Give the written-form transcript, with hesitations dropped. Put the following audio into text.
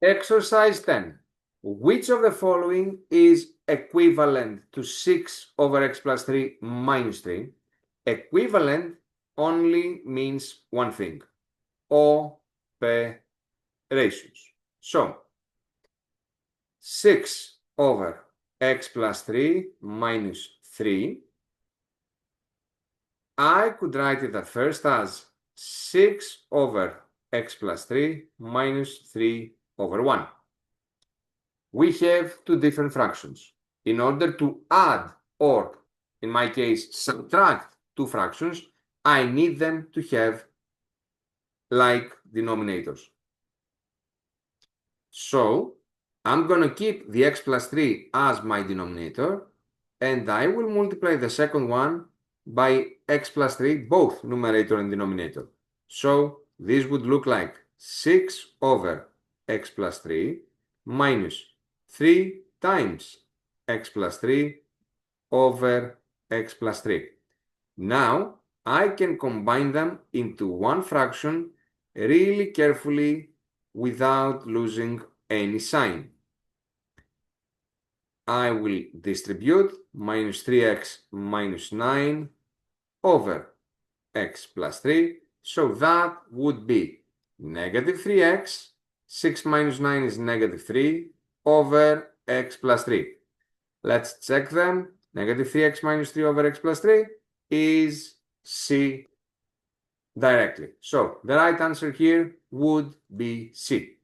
Exercise 10. Which of the following is equivalent to 6 over x plus 3 minus 3? Equivalent only means one thing. Operations. So, 6 over x plus 3 minus 3. I could write it at first as 6 over x plus 3 minus 3 over 1. We have two different fractions. In order to add, or in my case, subtract two fractions, I need them to have like denominators. So I'm going to keep the x plus 3 as my denominator, and I will multiply the second one by x plus 3, both numerator and denominator. So this would look like 6 over x plus 3 minus 3 times x plus 3 over x plus 3. Now I can combine them into one fraction really carefully without losing any sign. I will distribute minus 3x minus 9 over x plus 3. So that would be negative 3x, 6 minus 9 is negative 3, over x plus 3. Let's check them. Negative 3x minus 3 over x plus 3 is C directly. So the right answer here would be C.